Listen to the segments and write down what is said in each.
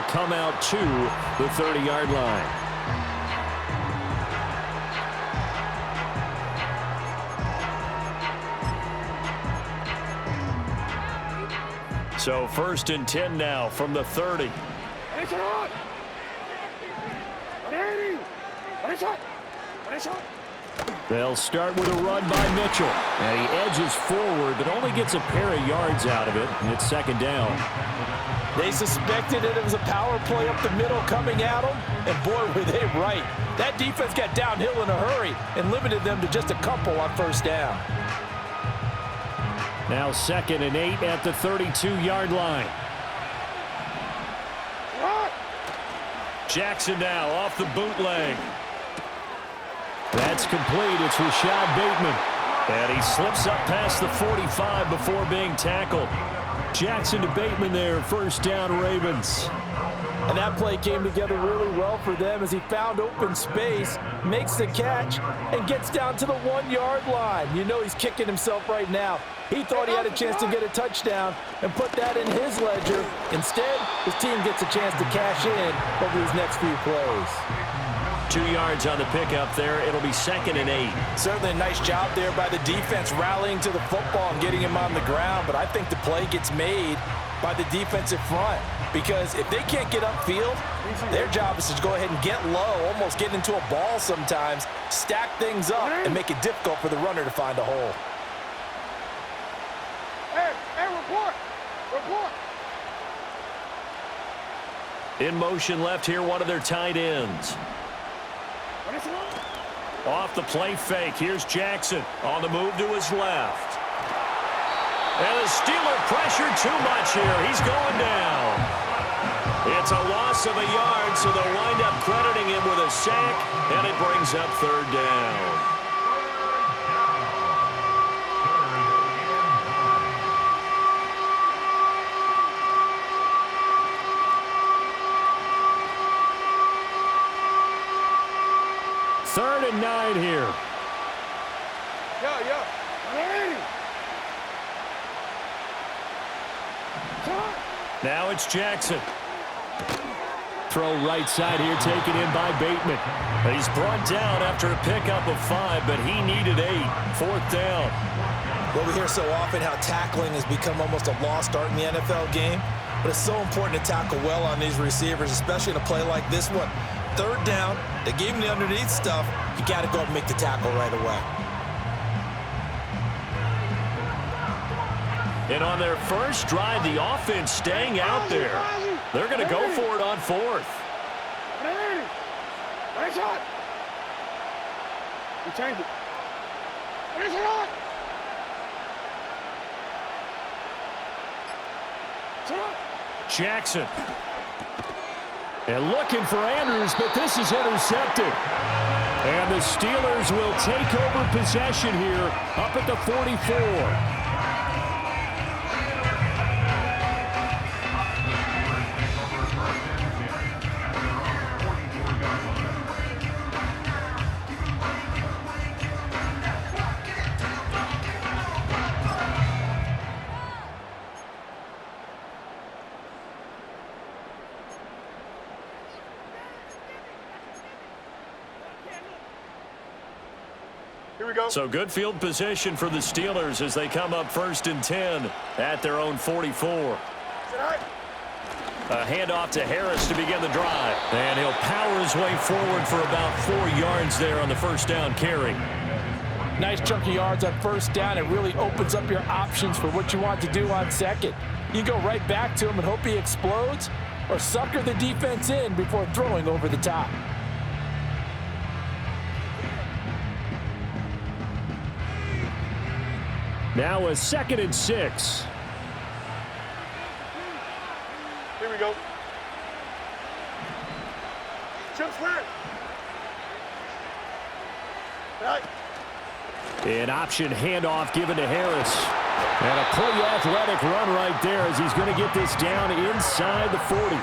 come out to the 30-yard line. So 1st and 10 now from the 30. They'll start with a run by Mitchell. And he edges forward, but only gets a pair of yards out of it. And it's 2nd down. They suspected it was a power play up the middle coming at them. And boy, were they right. That defense got downhill in a hurry and limited them to just a couple on 1st down. Now 2nd and 8 at the 32-yard line. Jackson now off the bootleg. That's complete. It's Rashad Bateman. And he slips up past the 45 before being tackled. Jackson to Bateman there, 1st down Ravens. And that play came together really well for them as he found open space, makes the catch, and gets down to the 1-yard line. You know he's kicking himself right now. He thought he had a chance to get a touchdown and put that in his ledger. Instead, his team gets a chance to cash in over these next few plays. 2 yards on the pickup there. It'll be 2nd and 8. Certainly a nice job there by the defense rallying to the football and getting him on the ground, but I think the play gets made by the defensive front because if they can't get upfield, their job is to go ahead and get low, almost get into a ball sometimes, stack things up, and make it difficult for the runner to find a hole. Report. In motion left here, one of their tight ends. Off the play fake, here's Jackson on the move to his left. And the Steeler pressure too much here. He's going down. It's a loss of a yard, so they'll wind up crediting him with a sack, and it brings up 3rd down. Third and 9 here. Now it's Jackson. Throw right side here, taken in by Bateman. He's brought down after a pickup of 5, but he needed 8. 4th down. Well, we hear so often how tackling has become almost a lost art in the NFL game, but it's so important to tackle well on these receivers, especially in a play like this one. 3rd down, they gave him the underneath stuff. You got to go and make the tackle right away. And on their first drive, the offense staying out there. They're going to go for it on 4th. Jackson. And looking for Andrews, but this is intercepted. And the Steelers will take over possession here up at the 44. So good field position for the Steelers as they come up 1st and 10 at their own 44. A handoff to Harris to begin the drive. And he'll power his way forward for about 4 yards there on the 1st down carry. Nice chunk of yards on 1st down. It really opens up your options for what you want to do on 2nd. You go right back to him and hope he explodes, or sucker the defense in before throwing over the top. Now a 2nd and 6. Here we go. Jump square. Right. An option handoff given to Harris. And a pretty athletic run right there as he's going to get this down inside the 40.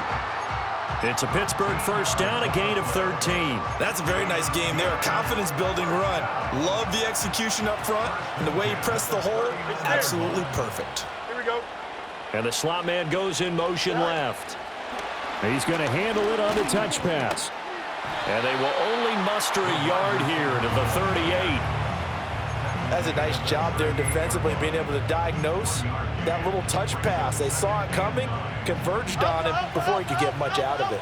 It's a Pittsburgh 1st down, a gain of 13. That's a very nice game there, a confidence-building run. Love the execution up front, and the way he pressed the hole, absolutely perfect. Here we go. And the slot man goes in motion left. He's going to handle it on the touch pass. And they will only muster a yard here to the 38. That's a nice job there defensively, being able to diagnose that little touch pass. They saw it coming, converged on him before he could get much out of it.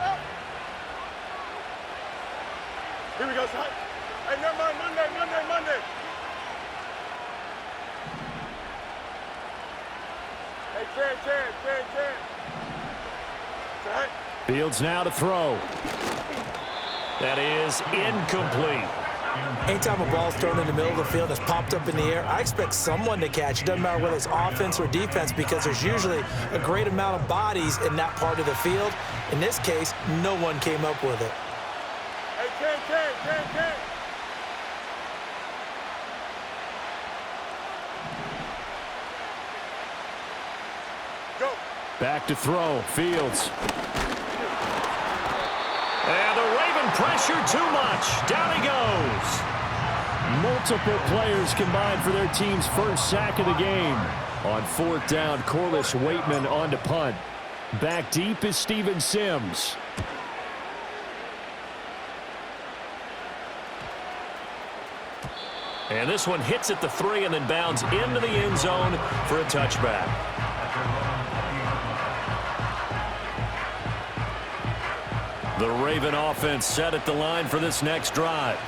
Here we go, son. Hey, never mind. Monday. Hey, Ken. Son. Fields now to throw. That is incomplete. Anytime a ball's thrown in the middle of the field that's popped up in the air, I expect someone to catch. It doesn't matter whether it's offense or defense, because there's usually a great amount of bodies in that part of the field. In this case, no one came up with it. Hey, Ken. Go. Back to throw. Fields. And the Raven pressure too much. Down he goes. Multiple players combined for their team's first sack of the game. On fourth down, Corliss Waitman on to punt. Back deep is Steven Sims. And this one hits at the 3 and then bounds into the end zone for a touchback. The Raven offense set at the line for this next drive.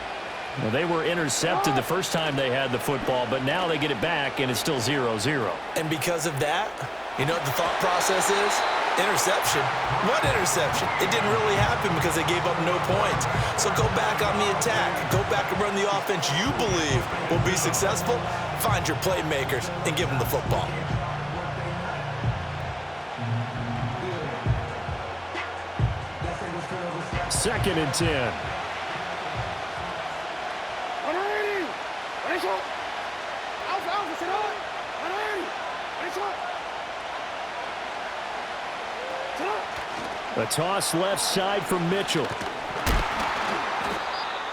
Well, they were intercepted the first time they had the football, but now they get it back, and it's still 0-0. And because of that, you know what the thought process is? Interception. What interception? It didn't really happen because they gave up no points. So go back on the attack. Go back and run the offense you believe will be successful. Find your playmakers and give them the football. Second and 10. A toss left side from Mitchell.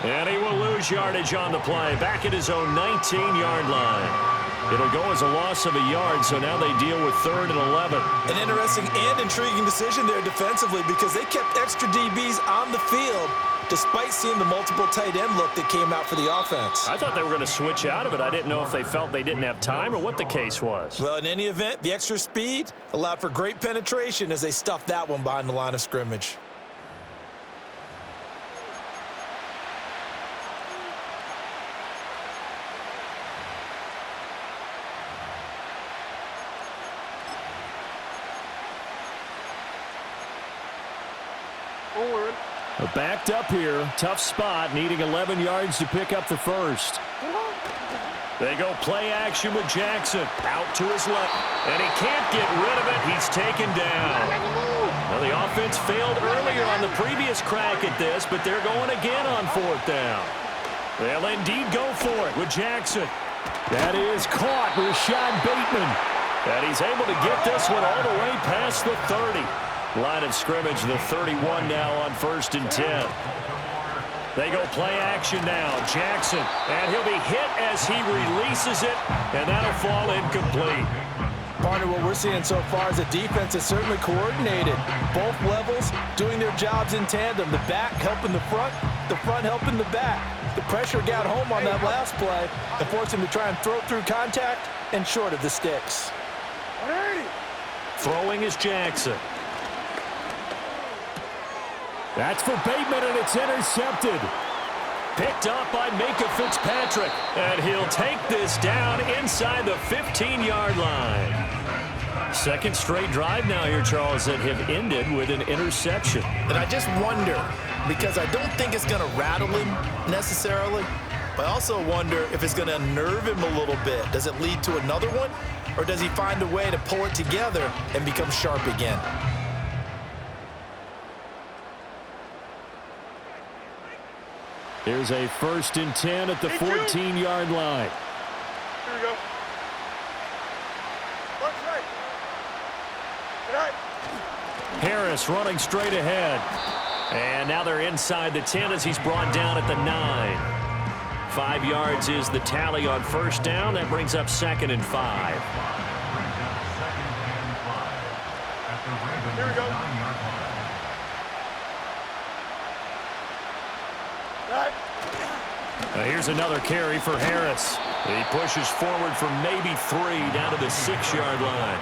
And he will lose yardage on the play. Back at his own 19-yard line. It'll go as a loss of a yard, so now they deal with 3rd and 11. An interesting and intriguing decision there defensively, because they kept extra DBs on the field despite seeing the multiple tight end look that came out for the offense. I thought they were going to switch out of it. I didn't know if they felt they didn't have time or what the case was. Well, in any event, the extra speed allowed for great penetration as they stuffed that one behind the line of scrimmage. Backed up here, tough spot, needing 11 yards to pick up the first. They go play action with Jackson, out to his left, and he can't get rid of it. He's taken down. Well, the offense failed earlier on the previous crack at this, but they're going again on 4th down. They'll indeed go for it with Jackson. That is caught, Rashad Bateman. And he's able to get this one all the way past the 30. Line of scrimmage, the 31 now on 1st and 10. They go play action now. Jackson, and he'll be hit as he releases it, and that'll fall incomplete. Partner, what we're seeing so far is the defense is certainly coordinated. Both levels doing their jobs in tandem. The back helping the front helping the back. The pressure got home on that last play and forced him to try and throw through contact and short of the sticks. Throwing is Jackson. That's for Bateman, and it's intercepted. Picked up by Minka Fitzpatrick, and he'll take this down inside the 15-yard line. Second straight drive now here, Charles, that have ended with an interception. And I just wonder, because I don't think it's going to rattle him necessarily, but I also wonder if it's going to unnerve him a little bit. Does it lead to another one, or does he find a way to pull it together and become sharp again? Here's a 1st and 10 at the 14-yard line. Here we go. Watch right. Harris running straight ahead. And now they're inside the 10 as he's brought down at the 9. 5 yards is the tally on 1st down. That brings up 2nd and 5. Here we go. Here's another carry for Harris. He pushes forward for maybe 3 down to the 6-yard line.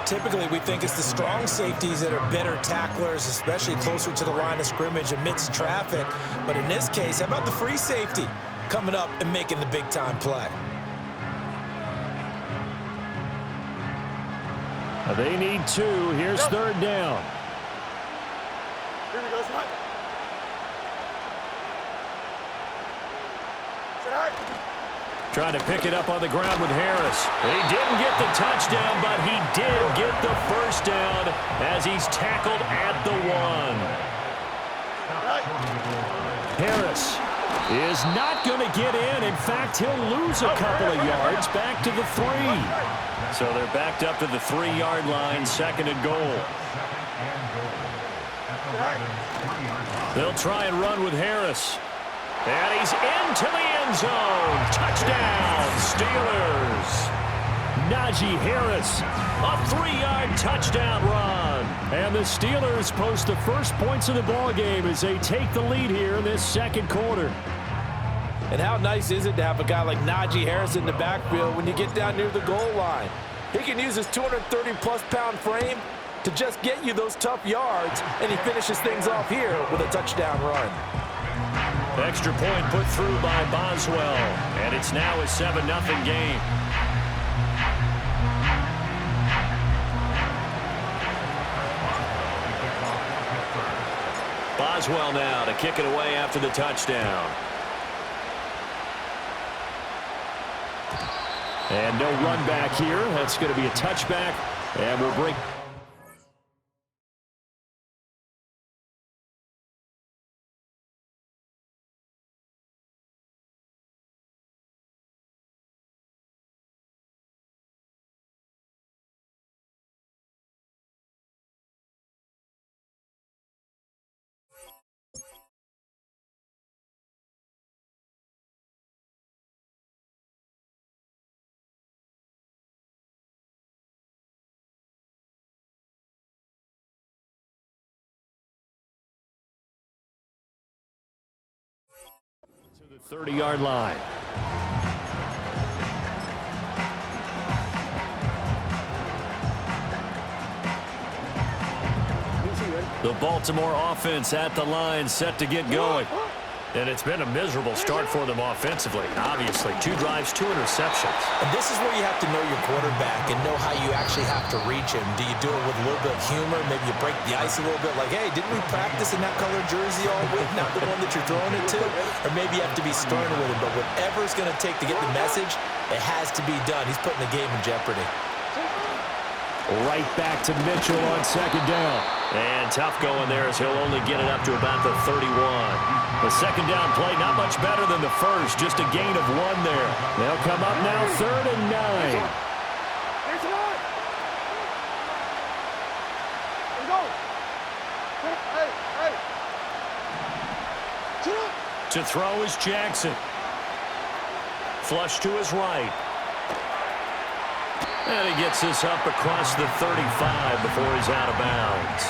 Typically, we think it's the strong safeties that are better tacklers, especially closer to the line of scrimmage amidst traffic. But in this case, how about the free safety coming up and making the big-time play? They need 2. Here's 3rd down. Here we go, slide. Sit high. Trying to pick it up on the ground with Harris. He didn't get the touchdown, but he did get the first down as he's tackled at the 1. Harris is not going to get in. In fact, he'll lose a couple of yards back to the 3. So they're backed up to the 3-yard line, 2nd and goal. They'll try and run with Harris. And he's into the end zone. Touchdown, Steelers. Najee Harris, a 3-yard touchdown run. And the Steelers post the first points of the ball game as they take the lead here in this 2nd quarter. And how nice is it to have a guy like Najee Harris in the backfield when you get down near the goal line? He can use his 230-plus pound frame to just get you those tough yards, and he finishes things off here with a touchdown run. Extra point put through by Boswell, and it's now a 7-0 game. Boswell now to kick it away after the touchdown. And no run back here. That's going to be a touchback, and we'll break. To the 30-yard line. The Baltimore offense at the line, set to get going. And it's been a miserable start for them offensively. Obviously, 2 drives, 2 interceptions. And this is where you have to know your quarterback and know how you actually have to reach him. Do you do it with a little bit of humor? Maybe you break the ice a little bit like, hey, didn't we practice in that colored jersey all week? Not the one that you're throwing it to? Or maybe you have to be stern with him. But whatever it's going to take to get the message, it has to be done. He's putting the game in jeopardy. Right back to Mitchell on 2nd down. And tough going there as he'll only get it up to about the 31. The 2nd down play not much better than the first, just a gain of 1 there. They'll come up now 3rd and 9. To throw is Jackson. Flush to his right. And he gets this up across the 35 before he's out of bounds.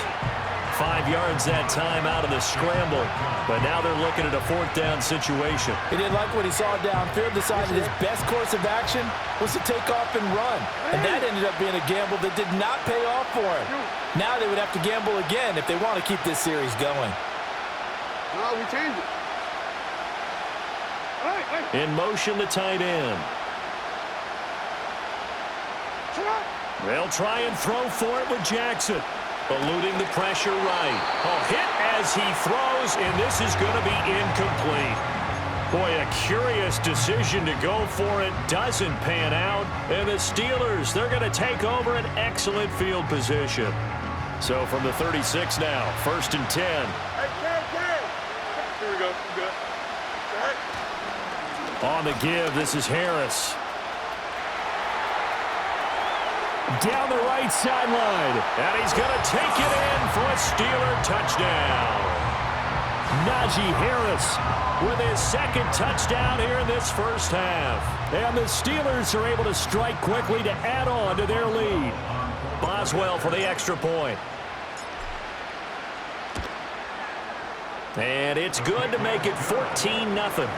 5 yards that time out of the scramble, but now they're looking at a 4th down situation. He didn't like what he saw downfield, decided his best course of action was to take off and run. And that ended up being a gamble that did not pay off for him. Now they would have to gamble again if they want to keep this series going. No, we changed it. In motion, the tight end. They'll try and throw for it with Jackson. Eluding the pressure right. A hit as he throws, and this is going to be incomplete. Boy, a curious decision to go for it. Doesn't pan out. And the Steelers, they're going to take over an excellent field position. So from the 36 now, 1st and 10. Hey, Ken. Here we go. Good. On the give, this is Harris. Down the right sideline. And he's going to take it in for a Steeler touchdown. Najee Harris with his 2nd touchdown here in this first half. And the Steelers are able to strike quickly to add on to their lead. Boswell for the extra point. And it's good to make it 14-0.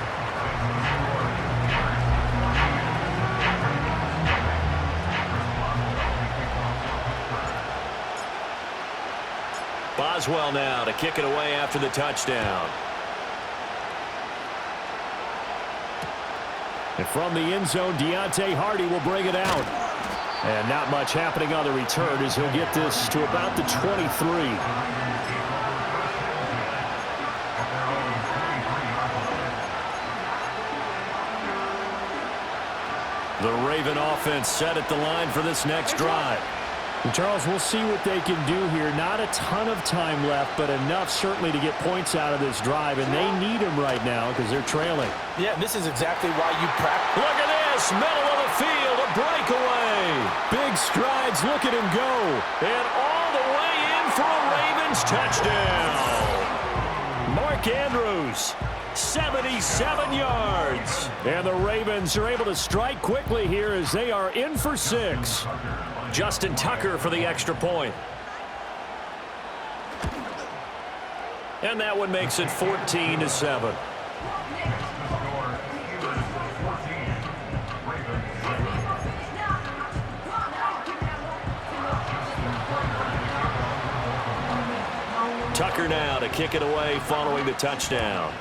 Boswell now to kick it away after the touchdown. And from the end zone, Deontay Hardy will bring it out. And not much happening on the return as he'll get this to about the 23. The Raven offense set at the line for this next drive. And Charles, we'll see what they can do here. Not a ton of time left, but enough certainly to get points out of this drive, and they need them right now because they're trailing. Yeah, and this is exactly why you practice. Look at this, middle of the field, a breakaway. Big strides, look at him go. And all the way in for a Ravens touchdown. Mark Andrews, 77 yards. And the Ravens are able to strike quickly here as they are in for 6. Justin Tucker for the extra point. And that one makes it 14-7. Tucker now to kick it away following the touchdown.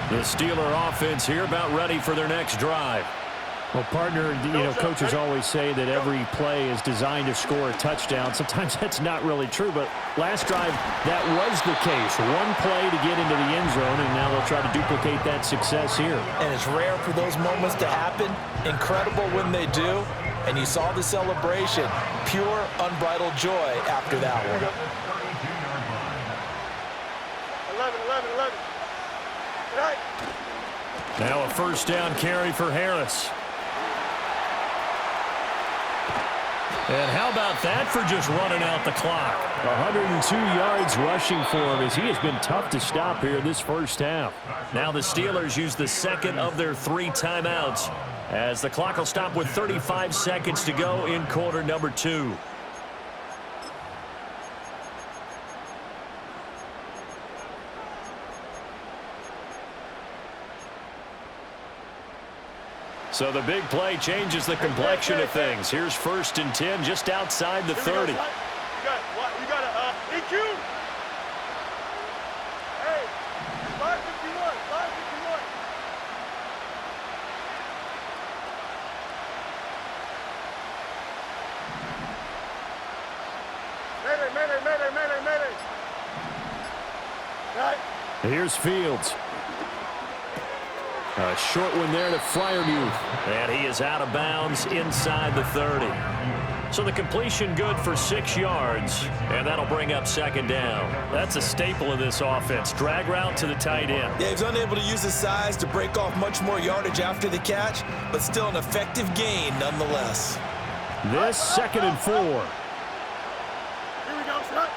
The Steeler offense here about ready for their next drive. Well, partner, coaches always say that every play is designed to score a touchdown. Sometimes that's not really true, but last drive, that was the case. One play to get into the end zone, and now they'll try to duplicate that success here. And it's rare for those moments to happen. Incredible when they do. And you saw the celebration. Pure, unbridled joy after that one. 11. Right. Now a first down carry for Harris. And how about that for just running out the clock? 102 yards rushing for him as he has been tough to stop here this first half. Now the Steelers use the second of their 3 timeouts as the clock will stop with 35 seconds to go in quarter number 2. So the big play changes the complexion of things. Here's 1st and 10 just outside the 30. You got EQ. Hey, 551. Mayday. Right. Here's Fields. A short one there to Freiermuth. And he is out of bounds inside the 30. So the completion good for 6 yards. And that'll bring up 2nd down. That's a staple of this offense. Drag route to the tight end. Yeah, he's unable to use his size to break off much more yardage after the catch, but still an effective gain nonetheless. This 2nd and 4. Here we go, son.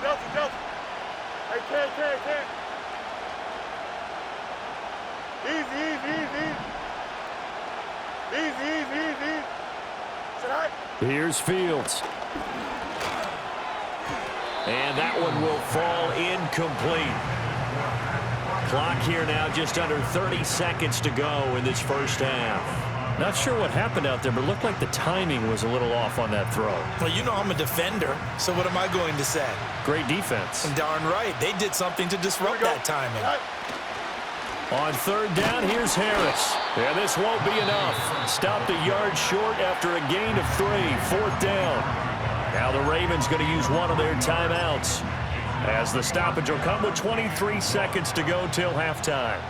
Delta. Hey, can. Easy. Here's Fields. And that one will fall incomplete. Clock here now just under 30 seconds to go in this first half. Not sure what happened out there, but it looked like the timing was a little off on that throw. Well, I'm a defender, so what am I going to say? Great defense. Darn right. They did something to disrupt that timing. On 3rd down, here's Harris. And this won't be enough. Stopped a yard short after a gain of 3. 4th down. Now the Ravens going to use one of their timeouts as the stoppage will come with 23 seconds to go till halftime.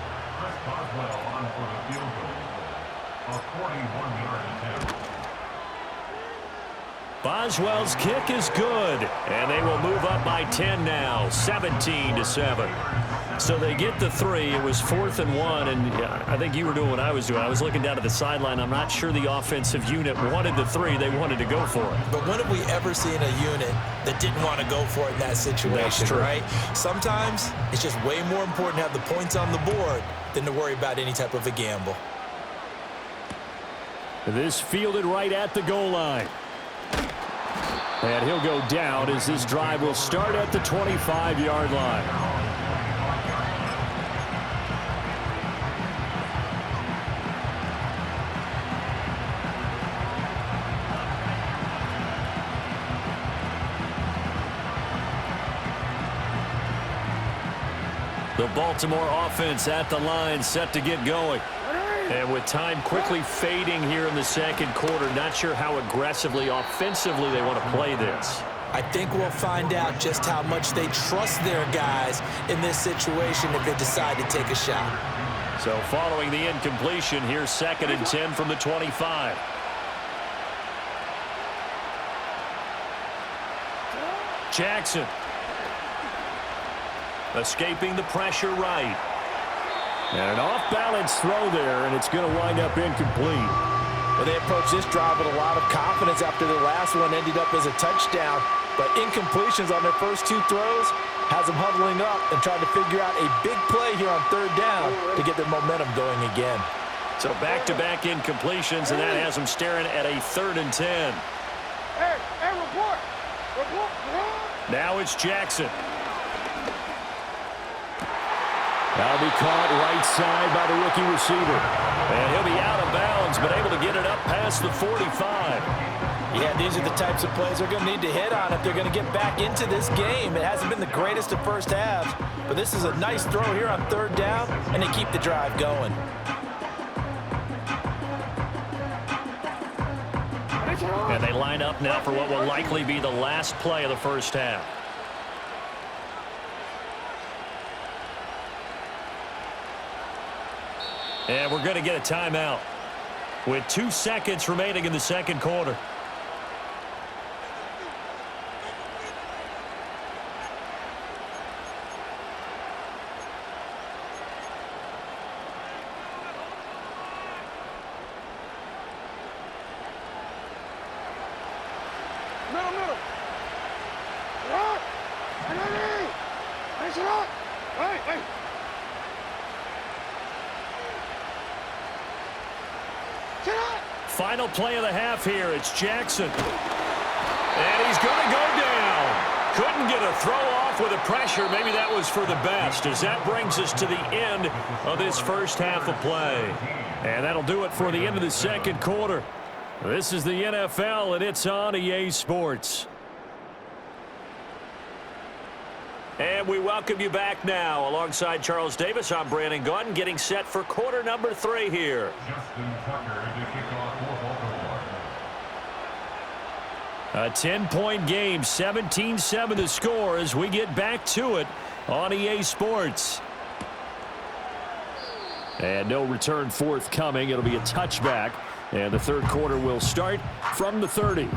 Boswell's kick is good, and they will move up by 10 now, 17-7. So they get the 3. It was 4th and 1, and I think you were doing what I was doing. I was looking down at the sideline. I'm not sure the offensive unit wanted the 3. They wanted to go for it. But when have we ever seen a unit that didn't want to go for it in that situation, That's true. Right? Sometimes it's just way more important to have the points on the board than to worry about any type of a gamble. This fielded right at the goal line. And he'll go down as this drive will start at the 25-yard line. The Baltimore offense at the line, set to get going. And with time quickly fading here in the second quarter, not sure how aggressively, offensively they want to play this. I think we'll find out just how much they trust their guys in this situation if they decide to take a shot. So following the incompletion, here's 2nd and 10 from the 25. Jackson. Escaping the pressure right. And an off-balance throw there, and it's going to wind up incomplete. Well, they approached this drive with a lot of confidence after the last one ended up as a touchdown. But incompletions on their first 2 throws has them huddling up and trying to figure out a big play here on 3rd down to get their momentum going again. So back-to-back incompletions, and that has them staring at a 3rd and 10. Hey, report. Now it's Jackson. That'll be caught right side by the rookie receiver. And he'll be out of bounds, but able to get it up past the 45. Yeah, these are the types of plays they're going to need to hit on if they're going to get back into this game. It hasn't been the greatest of first halves, but this is a nice throw here on 3rd down, and they keep the drive going. And they line up now for what will likely be the last play of the first half. And we're going to get a timeout with 2 seconds remaining in the second quarter. Middle. Hey. Final play of the half here. It's Jackson. And he's going to go down. Couldn't get a throw off with the pressure. Maybe that was for the best, as that brings us to the end of this first half of play. And that'll do it for the end of the second quarter. This is the NFL, and it's on EA Sports. And we welcome you back now. Alongside Charles Davis, I'm Brandon Gaudin, getting set for quarter number 3 here. A 10-point game, 17-7 the score as we get back to it on EA Sports. And no return forthcoming. It'll be a touchback, and the third quarter will start from the 30.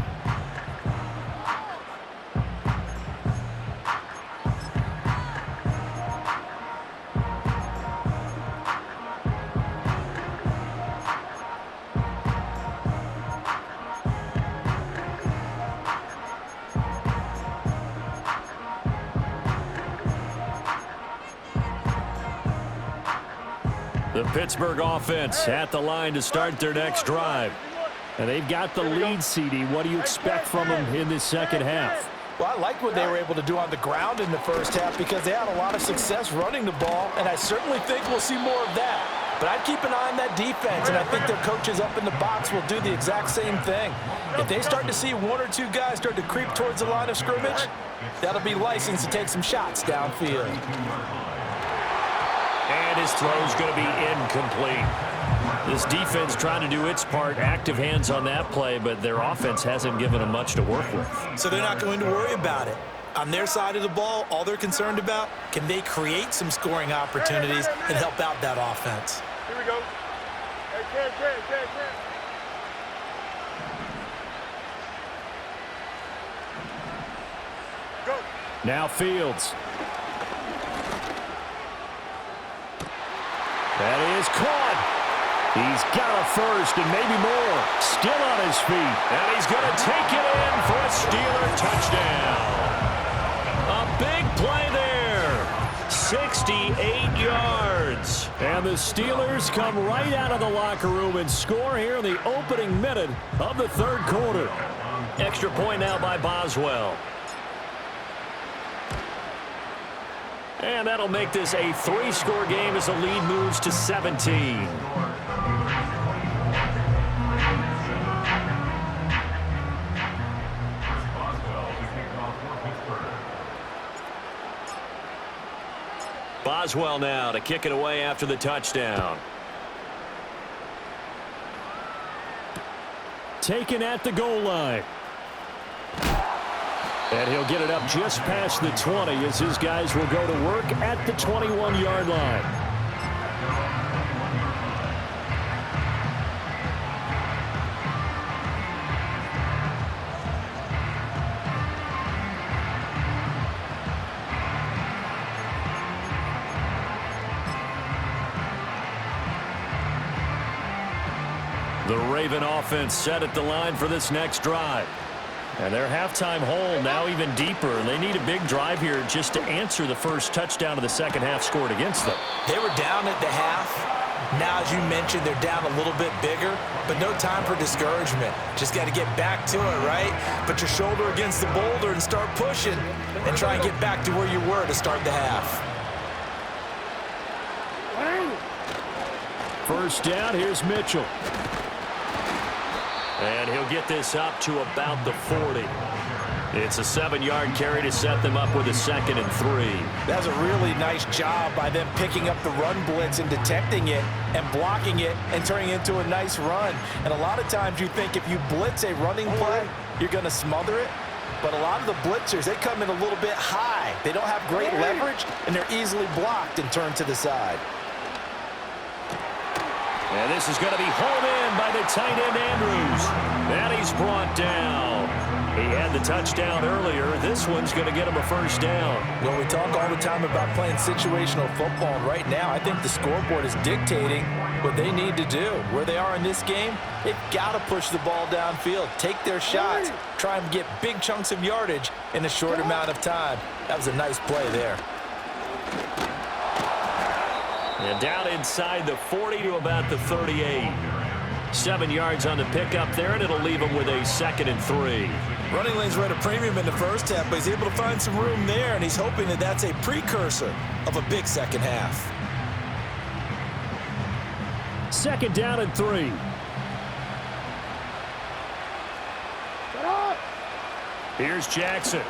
The Pittsburgh offense at the line to start their next drive. And they've got the lead, CD. What do you expect from them in this second half? Well, I liked what they were able to do on the ground in the first half because they had a lot of success running the ball, and I certainly think we'll see more of that. But I'd keep an eye on that defense, and I think their coaches up in the box will do the exact same thing. If they start to see 1 or 2 guys start to creep towards the line of scrimmage, that'll be licensed to take some shots downfield. And his throw's going to be incomplete. This defense trying to do its part, active hands on that play, but their offense hasn't given them much to work with. So they're not going to worry about it. On their side of the ball, all they're concerned about, can they create some scoring opportunities and help out that offense? Here we go. Hey, Cam. Go. Now Fields. That is caught. He's got a first and maybe more. Still on his feet. And he's going to take it in for a Steeler touchdown. A big play there. 68 yards. And the Steelers come right out of the locker room and score here in the opening minute of the third quarter. Extra point now by Boswell. And that'll make this a 3-score game as the lead moves to 17. Boswell now to kick it away after the touchdown. Taken at the goal line. And he'll get it up just past the 20 as his guys will go to work at the 21-yard line. The Raven offense set at the line for this next drive. And their halftime hole now even deeper. They need a big drive here just to answer the first touchdown of the second half scored against them. They were down at the half. Now, as you mentioned, they're down a little bit bigger, but no time for discouragement. Just got to get back to it, right? Put your shoulder against the boulder and start pushing and try and get back to where you were to start the half. First down, here's Mitchell. And he'll get this up to about the 40. It's a 7-yard carry to set them up with a 2nd and 3. That's a really nice job by them picking up the run blitz and detecting it and blocking it and turning it into a nice run. And a lot of times you think if you blitz a running play, you're going to smother it. But a lot of the blitzers, they come in a little bit high. They don't have great leverage, and they're easily blocked and turned to the side. And this is going to be hauled in by the tight end Andrews. And he's brought down. He had the touchdown earlier. This one's going to get him a first down. Well, we talk all the time about playing situational football. And right now, I think the scoreboard is dictating what they need to do. Where they are in this game, they've got to push the ball downfield, take their shots, try and get big chunks of yardage in a short amount of time. That was a nice play there. And down inside the 40 to about the 38. 7 yards on the pickup there, and it'll leave him with a 2nd and 3. Running lanes were at a premium in the first half, but he's able to find some room there, and he's hoping that that's a precursor of a big second half. 2nd down and 3. Here's Jackson.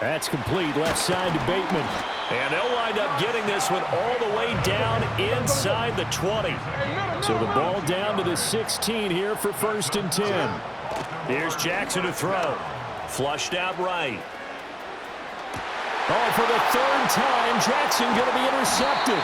That's complete, left side to Bateman. And they'll wind up getting this one all the way down inside the 20. So the ball down to the 16 here for 1st and 10. Here's Jackson to throw. Flushed out right. Oh, for the 3rd time, Jackson going to be intercepted.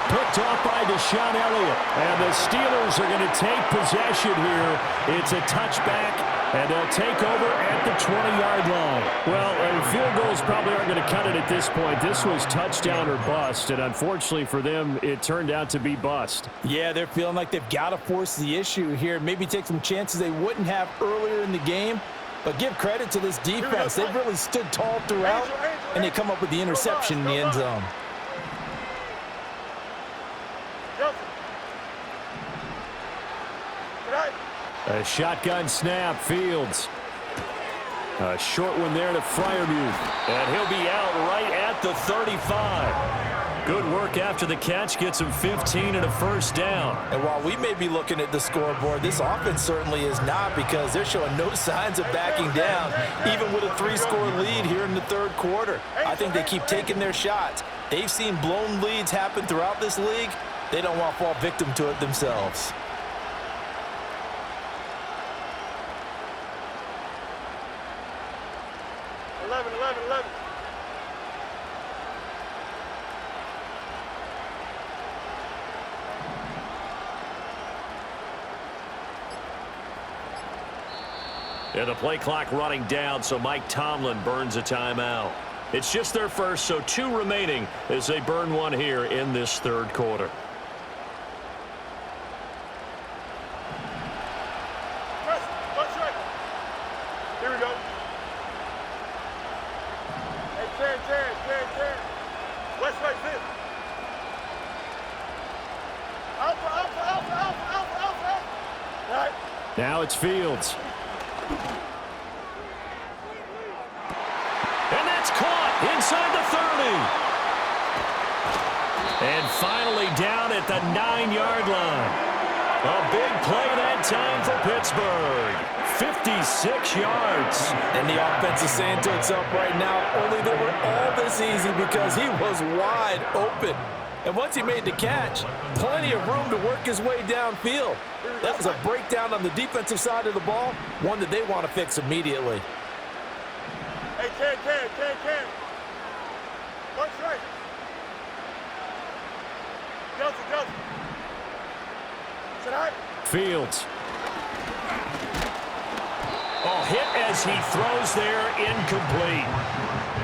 Picked off by Deshaun Elliott. And the Steelers are going to take possession here. It's a touchback. And they'll take over at the 20-yard line. Well, field goals probably aren't going to cut it at this point. This was touchdown or bust, and unfortunately for them, it turned out to be bust. Yeah, they're feeling like they've got to force the issue here. Maybe take some chances they wouldn't have earlier in the game. But give credit to this defense. They've really stood tall throughout, and they come up with the interception in the end zone. A shotgun snap, Fields. A short one there to Freiermuth. And he'll be out right at the 35. Good work after the catch. Gets him 15 and a first down. And while we may be looking at the scoreboard, this offense certainly is not, because they're showing no signs of backing down, even with a 3-score lead here in the third quarter. I think they keep taking their shots. They've seen blown leads happen throughout this league. They don't want to fall victim to it themselves. And the play clock running down, so Mike Tomlin burns a timeout. It's just their first, so 2 remaining as they burn one here in this third quarter. Here we go. Hey, Terry. Now it's Fields. And that's caught inside the 30. And finally down at the 9-yard line. A big play that time for Pittsburgh. 56 yards. And the offense is saying to itself right now, only they were all this easy because he was wide open. And once he made the catch, plenty of room to work his way downfield. That was a breakdown on the defensive side of the ball, one that they want to fix immediately. Hey, Ken. Punch right. Delta. Sit high. Fields. Oh, hit as he throws there, incomplete.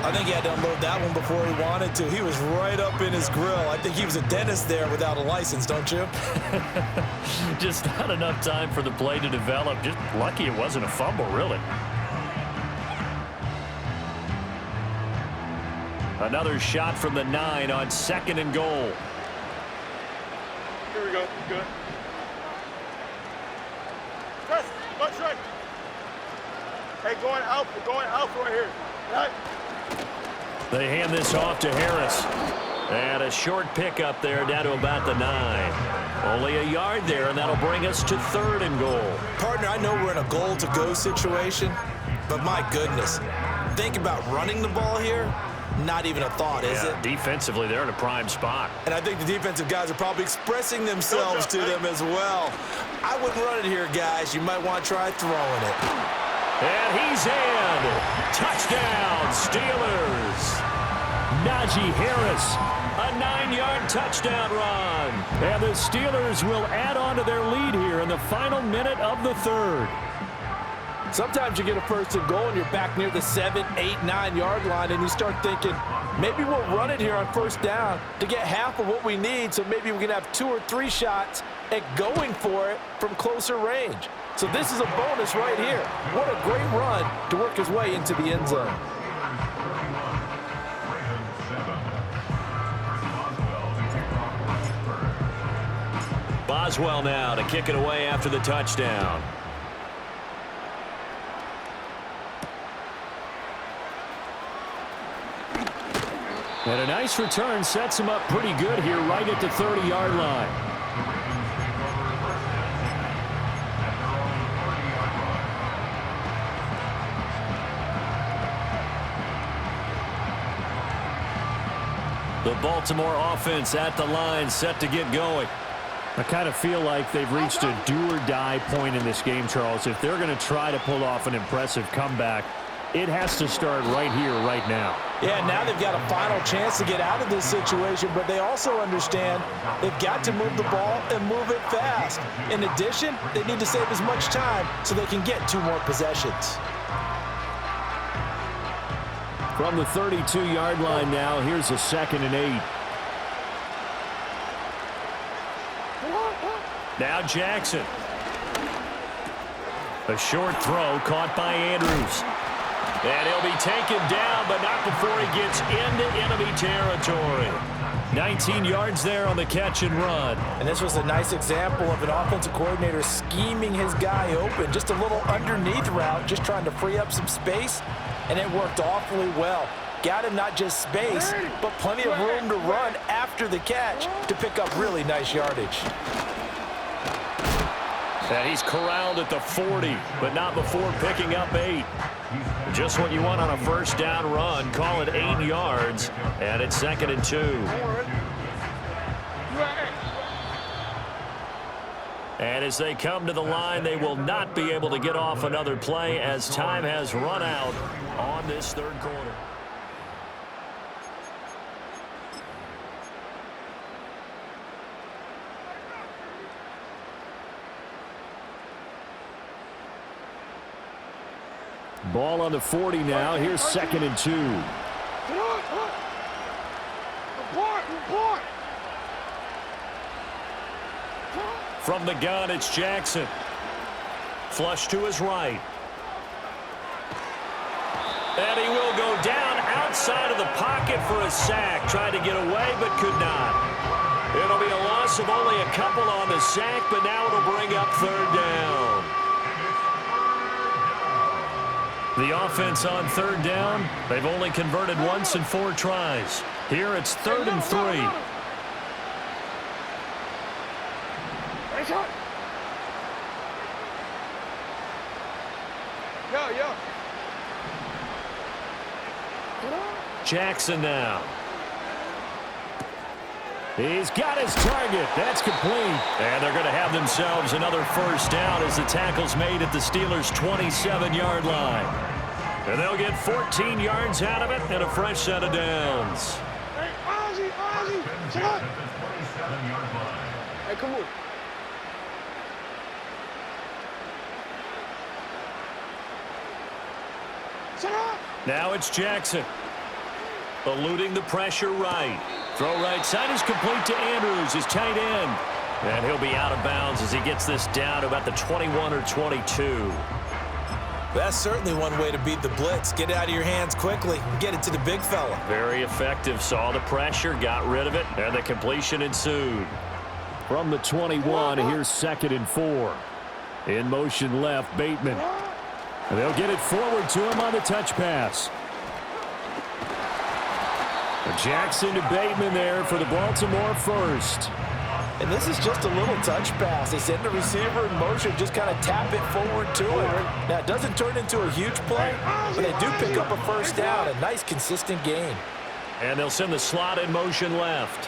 I think he had to unload that one before he wanted to. He was right up in his grill. I think he was a dentist there without a license, don't you? Just not enough time for the play to develop. Just lucky it wasn't a fumble, really. Another shot from the 9 on 2nd and goal. Here we go. Good. Press. Punch right. Hey, going out right here. Right. They hand this off to Harris. And a short pickup there down to about the 9. Only a yard there, and that'll bring us to 3rd and goal. Partner, I know we're in a goal-to-go situation, but my goodness, think about running the ball here. Not even a thought, is it? Defensively, they're in a prime spot. And I think the defensive guys are probably expressing themselves to them as well. I wouldn't run it here, guys. You might want to try throwing it. And he's in. Touchdown, Steelers. Najee Harris, a 9-yard touchdown run. And the Steelers will add on to their lead here in the final minute of the 3rd. Sometimes you get a 1st and goal and you're back near the 7, 8, 9-yard line and you start thinking, maybe we'll run it here on 1st down to get half of what we need, so maybe we can have 2 or 3 shots at going for it from closer range. So this is a bonus right here. What a great run to work his way into the end zone. Boswell now to kick it away after the touchdown. And a nice return sets him up pretty good here right at the 30-yard line. The Baltimore offense at the line set to get going. I kind of feel like they've reached a do-or-die point in this game, Charles. If they're going to try to pull off an impressive comeback, it has to start right here, right now. Yeah, now they've got a final chance to get out of this situation, but they also understand they've got to move the ball and move it fast. In addition, they need to save as much time so they can get 2 more possessions. From the 32-yard line now, here's a 2nd and 8. Now Jackson. A short throw caught by Andrews. And he'll be taken down, but not before he gets into enemy territory. 19 yards there on the catch and run. And this was a nice example of an offensive coordinator scheming his guy open. Just a little underneath route, just trying to free up some space, and it worked awfully well. Got him not just space, but plenty of room to run after the catch to pick up really nice yardage. And he's corralled at the 40, but not before picking up 8. Just what you want on a 1st down run. Call it 8 yards, and it's 2nd and 2. And as they come to the line, they will not be able to get off another play as time has run out on this 3rd quarter. Ball on the 40 now. Here's 2nd and 2. From the gun, it's Jackson. Flush to his right. And he will go down outside of the pocket for a sack. Tried to get away, but could not. It'll be a loss of only a couple on the sack, but now it'll bring up 3rd down. The offense on third down, they've only converted once in 4 tries. Here it's 3rd and 3. Jackson now. He's got his target. That's complete. And they're going to have themselves another first down as the tackle's made at the Steelers' 27-yard line. And they'll get 14 yards out of it and a fresh set of downs. Hey, Ozzie, sit up. Hey, come on. Sit up. Now it's Jackson. Eluding the pressure right. Throw right side is complete to Andrews, his tight end. And he'll be out of bounds as he gets this down to about the 21 or 22. That's certainly one way to beat the blitz. Get it out of your hands quickly and get it to the big fella. Very effective. Saw the pressure, got rid of it, and the completion ensued. From the 21, here's 2nd and 4. In motion left, Bateman. And they'll get it forward to him on the touch pass. Jackson to Bateman there for the Baltimore first. And this is just a little touch pass. They send the receiver in motion, just kind of tap it forward to him. Now, it doesn't turn into a huge play, but they do pick up a first down. A nice, consistent gain. And they'll send the slot in motion left.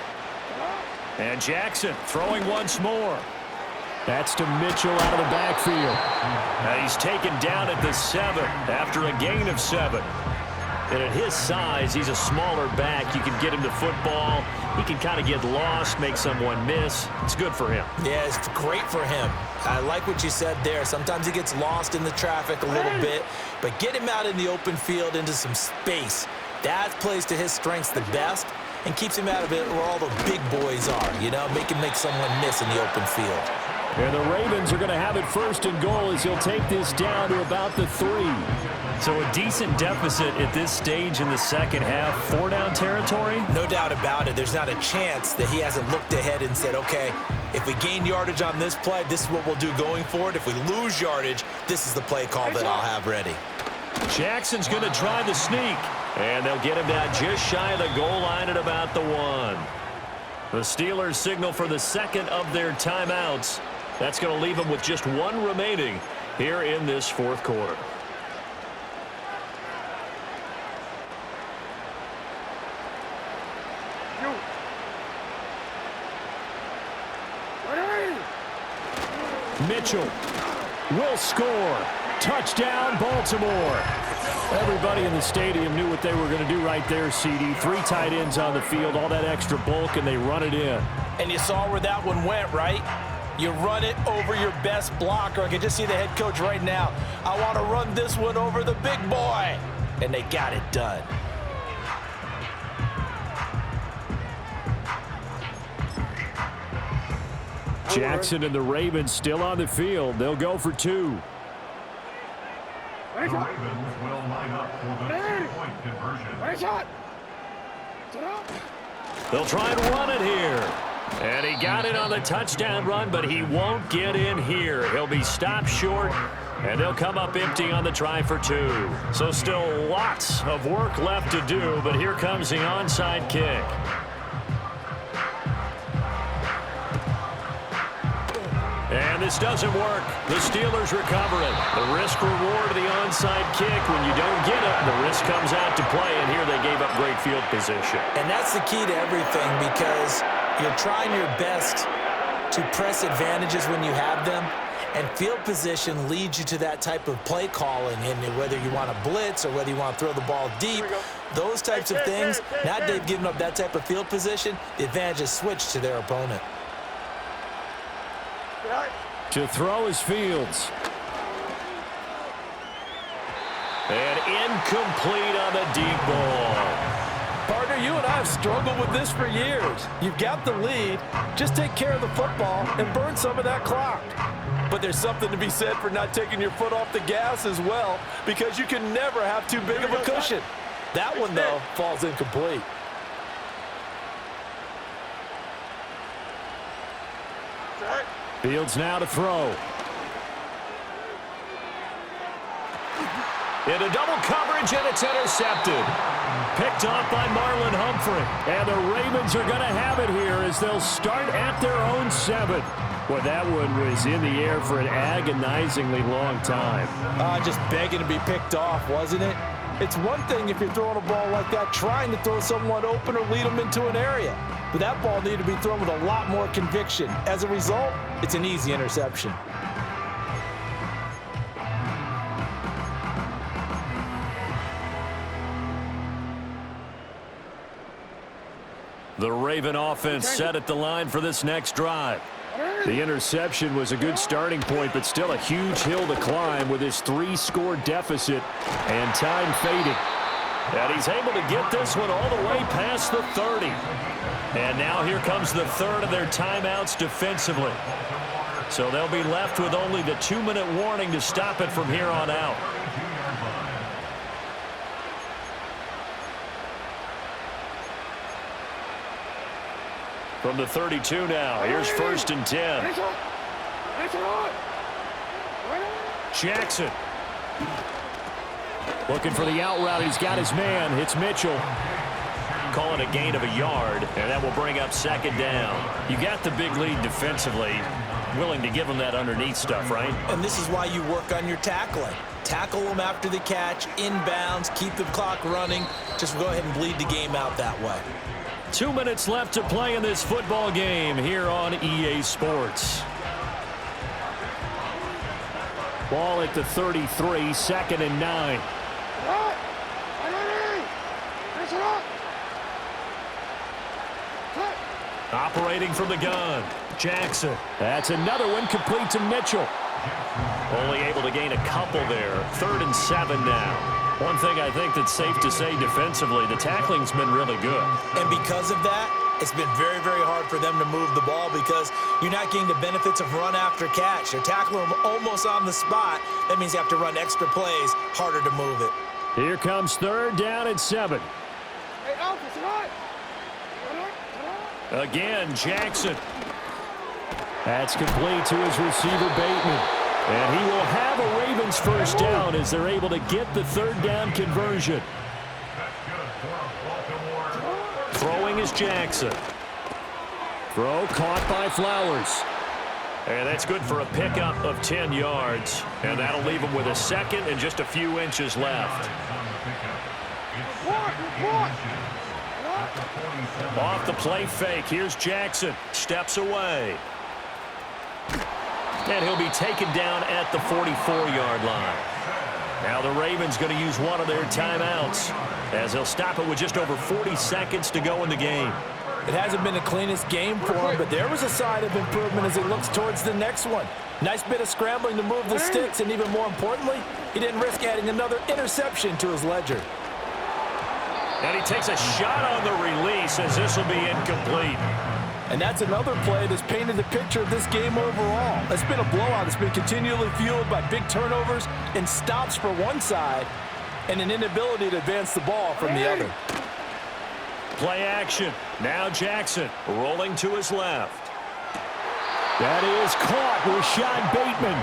And Jackson throwing once more. That's to Mitchell out of the backfield. And he's taken down at the 7 after a gain of 7. And at his size, he's a smaller back. You can get him to football. He can kind of get lost, make someone miss. It's good for him. Yeah, it's great for him. I like what you said there. Sometimes he gets lost in the traffic a little bit, but get him out in the open field into some space. That plays to his strengths the best and keeps him out of it where all the big boys are, you know, make someone miss in the open field. And the Ravens are going to have it 1st and goal as he'll take this down to about the 3. So a decent deficit at this stage in the second half. 4-down territory? No doubt about it. There's not a chance that he hasn't looked ahead and said, okay, if we gain yardage on this play, this is what we'll do going forward. If we lose yardage, this is the play call that I'll have ready. Jackson's going to try the sneak. And they'll get him down just shy of the goal line at about the 1. The Steelers signal for the second of their timeouts. That's going to leave them with just 1 remaining here in this 4th quarter. Mitchell will score. Touchdown, Baltimore. Everybody in the stadium knew what they were going to do right there, CD. 3 tight ends on the field, all that extra bulk, and they run it in. And you saw where that one went, right? You run it over your best blocker. I can just see the head coach right now. I want to run this one over the big boy. And they got it done. Jackson and the Ravens still on the field. They'll go for 2. The Ravens will line up for the 3-point conversion. They'll try and run it here. And he got it on the touchdown run, but he won't get in here. He'll be stopped short, and they'll come up empty on the try for 2. So still lots of work left to do, but here comes the onside kick. And this doesn't work. The Steelers recover it. The risk-reward of the onside kick. When you don't get it, the risk comes out to play, and here they gave up great field position. And that's the key to everything, because you're trying your best to press advantages when you have them, and field position leads you to that type of play calling. And whether you want to blitz or whether you want to throw the ball deep, those types of things, now they've given up that type of field position, the advantage is switched to their opponent. To throw is Fields. And incomplete on the deep ball. Partner, you and I have struggled with this for years. You've got the lead. Just take care of the football and burn some of that clock. But there's something to be said for not taking your foot off the gas as well, because you can never have too big of a cushion. That one, though, falls incomplete. Fields now to throw. Into double coverage, and it's intercepted. Picked off by Marlon Humphrey. And the Ravens are going to have it here as they'll start at their own 7. Well, that one was in the air for an agonizingly long time. Just begging to be picked off, wasn't it? It's one thing if you're throwing a ball like that, trying to throw someone open or lead them into an area. But that ball needed to be thrown with a lot more conviction. As a result, it's an easy interception. The Raven offense set at the line for this next drive. The interception was a good starting point, but still a huge hill to climb with his 3-score deficit and time fading. And he's able to get this one all the way past the 30. And now here comes the third of their timeouts defensively. So they'll be left with only the 2-minute warning to stop it from here on out. From the 32 now, here's 1st and 10. Jackson. Looking for the out route. He's got his man. It's Mitchell. Calling a gain of a yard, and that will bring up 2nd down. You got the big lead defensively. Willing to give them that underneath stuff, right? And this is why you work on your tackling. Tackle them after the catch, inbounds, keep the clock running. Just go ahead and bleed the game out that way. 2 minutes left to play in this football game here on EA Sports. Ball at the 33, 2nd and 9. Operating from the gun, Jackson. That's another one complete to Mitchell. Only able to gain a couple there. 3rd and 7 now. One thing I think that's safe to say defensively, the tackling's been really good. And because of that, it's been very, very hard for them to move the ball because you're not getting the benefits of run after catch. They're tackling them almost on the spot. That means you have to run extra plays, harder to move it. Here comes 3rd down and 7. Again, Jackson. That's complete to his receiver, Bateman. And he will have a Ravens 1st down as they're able to get the 3rd down conversion. Throwing is Jackson. Throw caught by Flowers. And that's good for a pickup of 10 yards. And that'll leave him with a 2nd and just a few inches left. Off the play fake. Here's Jackson. Steps away. And he'll be taken down at the 44-yard line. Now the Ravens going to use one of their timeouts as they'll stop it with just over 40 seconds to go in the game. It hasn't been the cleanest game for him, but there was a sign of improvement as he looks towards the next one. Nice bit of scrambling to move the sticks, and even more importantly, he didn't risk adding another interception to his ledger. And he takes a shot on the release as this will be incomplete. And that's another play that's painted the picture of this game overall. It's been a blowout. It's been continually fueled by big turnovers and stops for one side and an inability to advance the ball from the other. Play action. Now Jackson rolling to his left. That is caught with Rashad Bateman.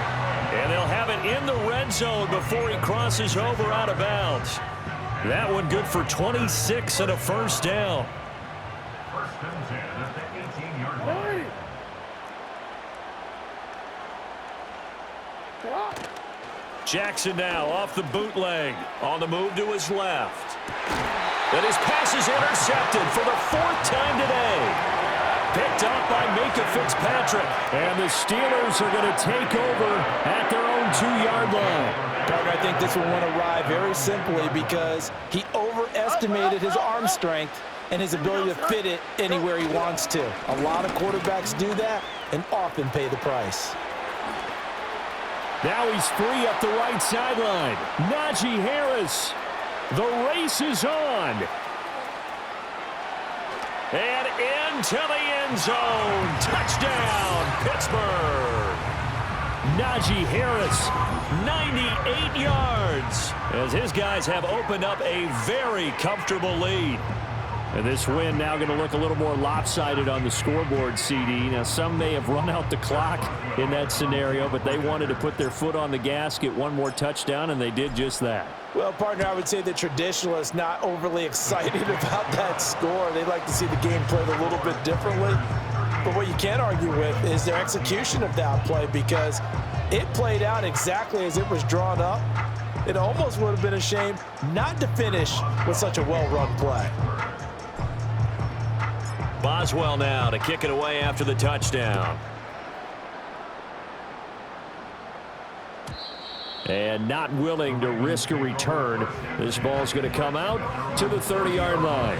And they'll have it in the red zone before he crosses over out of bounds. That one good for 26 and a 1st down. Jackson now off the bootleg. On the move to his left. And his pass is intercepted for the 4th time today. Picked up by Micah Fitzpatrick. And the Steelers are going to take over at their own 2-yard line. Parker, I think this will want to ride very simply because he overestimated his arm strength and his ability to fit it anywhere he wants to. A lot of quarterbacks do that and often pay the price. Now he's free up the right sideline. Najee Harris. The race is on. And into the end zone. Touchdown, Pittsburgh. Najee Harris, 98 yards. As his guys have opened up a very comfortable lead. And this win now going to look a little more lopsided on the scoreboard, CD. Now, some may have run out the clock in that scenario, but they wanted to put their foot on the gas, get one more touchdown, and they did just that. Well, partner, I would say the traditionalists not overly excited about that score. They'd like to see the game played a little bit differently. But what you can't argue with is their execution of that play, because it played out exactly as it was drawn up. It almost would have been a shame not to finish with such a well-run play. Boswell now to kick it away after the touchdown. And not willing to risk a return. This ball's going to come out to the 30-yard line.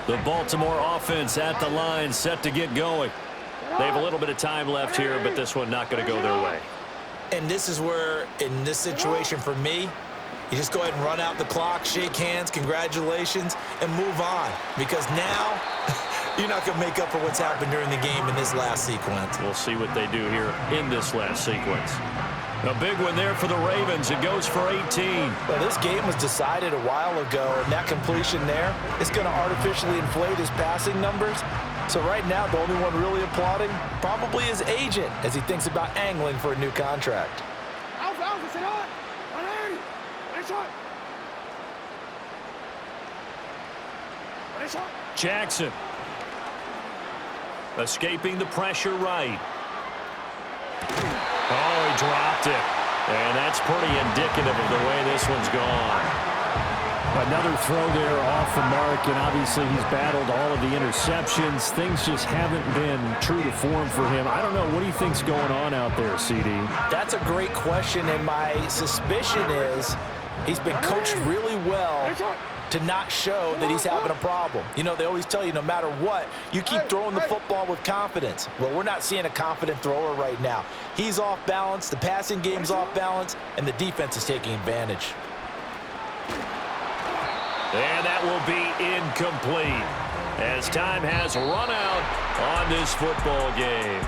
The Baltimore offense at the line, set to get going. They have a little bit of time left here, but this one not going to go their way. And this is where, in this situation for me, you just go ahead and run out the clock, shake hands, congratulations, and move on. Because now, you're not going to make up for what's happened during the game in this last sequence. We'll see what they do here in this last sequence. A big one there for the Ravens. It goes for 18. Well, this game was decided a while ago, and that completion there is going to artificially inflate his passing numbers. So right now, the only one really applauding probably his agent as he thinks about angling for a new contract. Jackson escaping the pressure right. Oh, he dropped it. And that's pretty indicative of the way this one's gone. Another throw there off the mark, and obviously he's battled all of the interceptions. Things just haven't been true to form for him. I don't know. What do you think's going on out there, CD? That's a great question, and my suspicion is he's been coached really well to not show that he's having a problem. You know, they always tell you no matter what, you keep throwing the football with confidence. Well, we're not seeing a confident thrower right now. He's off balance, the passing game's off balance, and the defense is taking advantage. And that will be incomplete as time has run out on this football game.